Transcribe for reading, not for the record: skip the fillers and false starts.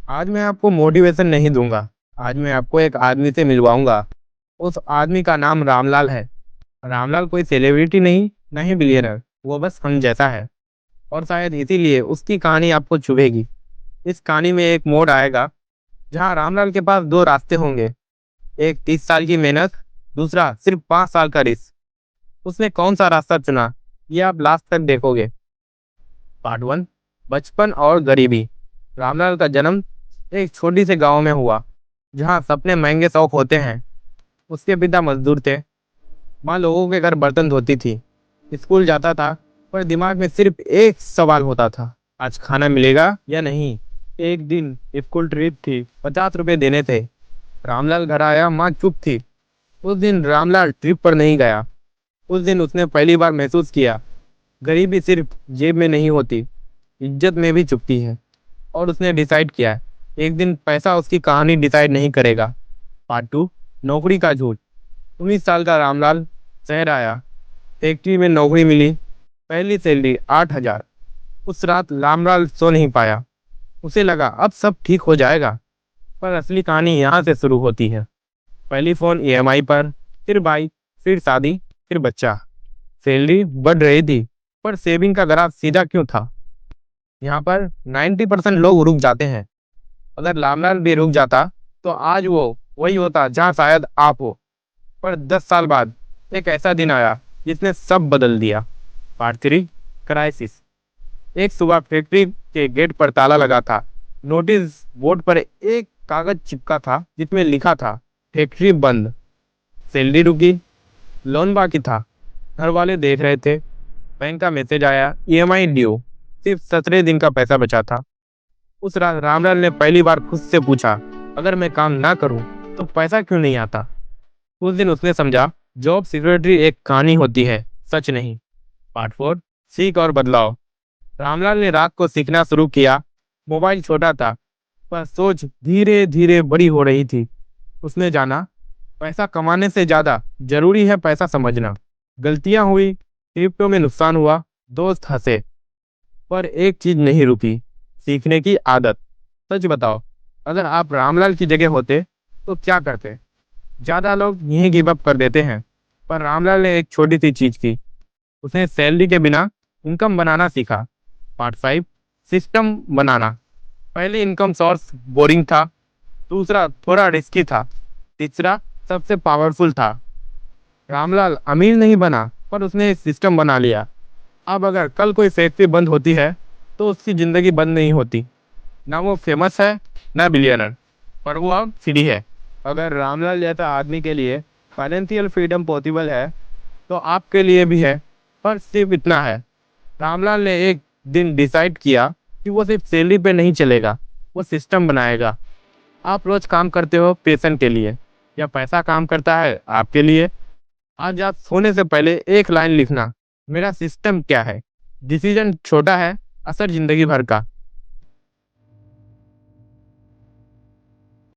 आज मैं आपको मोटिवेशन नहीं दूंगा। आज मैं आपको एक आदमी से मिलवाऊंगा। उस आदमी का नाम रामलाल है। रामलाल कोई सेलिब्रिटी नहीं, नहीं बिलियनर, वो बस हम जैसा है। और शायद इसीलिए उसकी कहानी आपको चुभेगी। इस कहानी में एक मोड़ आएगा जहां रामलाल के पास दो रास्ते होंगे। एक 30 साल की मेहनत, दूसरा सिर्फ 5 साल का रिस्क। उसने कौन सा रास्ता चुना, ये आप लास्ट तक देखोगे। पार्ट वन, बचपन और गरीबी। रामलाल का जन्म एक छोटी से गांव में हुआ जहां सपने महंगे शौक होते हैं। उसके पिता मजदूर थे, माँ लोगों के घर बर्तन धोती थी। स्कूल जाता था पर दिमाग में सिर्फ एक सवाल होता था, आज खाना मिलेगा या नहीं। एक दिन स्कूल ट्रिप थी, 50 रुपए देने थे। रामलाल घर आया, माँ चुप थी। उस दिन रामलाल ट्रिप पर नहीं गया। उस दिन उसने पहली बार महसूस किया, गरीबी सिर्फ जेब में नहीं होती, इज्जत में भी चुपती है। और उसने डिसाइड किया, एक दिन पैसा उसकी कहानी डिसाइड नहीं करेगा। पार्ट टू, नौकरी का झूठ। 19 साल का रामलाल शहर आया। फैक्ट्री में नौकरी मिली, पहली सैलरी 8,000। उस रात रामलाल सो नहीं पाया। उसे लगा अब सब ठीक हो जाएगा। पर असली कहानी यहाँ से शुरू होती है। पहली फोन ईएमआई पर, फिर बाइक, फिर शादी, फिर बच्चा। सैलरी बढ़ रही थी पर सेविंग का ग्राफ सीधा क्यों था। यहाँ पर 90% लोग रुक जाते हैं। अगर रामलाल भी रुक जाता तो आज वो वही होता जहाँ शायद आप हो। पर 10 साल बाद एक ऐसा दिन आया जिसने सब बदल दिया। Part three, crisis. एक सुबह फैक्ट्री के गेट पर ताला लगा था। नोटिस बोर्ड पर एक कागज चिपका था जिसमें लिखा था, फैक्ट्री बंद। सैलरी रुकी, लोन बाकी था, घर वाले देख रहे थे। बैंक का मैसेज आया, ईएमआई ड्यू। सिर्फ 17 दिन का पैसा बचा था। उस रात रामलाल ने पहली बार खुद से पूछा, अगर मैं काम ना करूं तो पैसा क्यों नहीं आता। उस दिन उसने समझा, जॉब सिक्योरिटी एक कहानी होती है, सच नहीं। पार्ट फोर, सीख और बदलाव। रामलाल ने रात को सीखना शुरू किया। मोबाइल छोटा था पर सोच धीरे धीरे बड़ी हो रही थी। उसने जाना, पैसा कमाने से ज्यादा जरूरी है पैसा समझना। गलतियां हुई, क्रिप्टो में नुकसान हुआ, दोस्त हंसे, पर एक चीज नहीं रुकी, सीखने की आदत। सच बताओ, अगर आप रामलाल की जगह होते तो क्या करते। ज्यादा लोग यही गिव अप कर देते हैं, पर रामलाल ने एक छोटी सी चीज की। उसने सैलरी के बिना इनकम बनाना सीखा। पार्ट फाइव, सिस्टम बनाना। पहले इनकम सोर्स बोरिंग था, दूसरा थोड़ा रिस्की था, तीसरा सबसे पावरफुल था। रामलाल अमीर नहीं बना पर उसने एक सिस्टम बना लिया। अब अगर कल कोई फैक्ट्री बंद होती है तो उसकी जिंदगी बंद नहीं होती। ना वो फेमस है, ना बिलियनर, पर वो अब फ्री है। अगर रामलाल जैसा आदमी के लिए फाइनेंशियल फ्रीडम पॉसिबल है तो आपके लिए भी है। पर सिर्फ इतना है, रामलाल ने एक दिन डिसाइड किया कि वो सिर्फ सैलरी पे नहीं चलेगा, वो सिस्टम बनाएगा। आप रोज काम करते हो पैशन के लिए, या पैसा काम करता है आपके लिए। आज आप सोने से पहले एक लाइन लिखना, मेरा सिस्टम क्या है। डिसीजन छोटा है, असर जिंदगी भर का।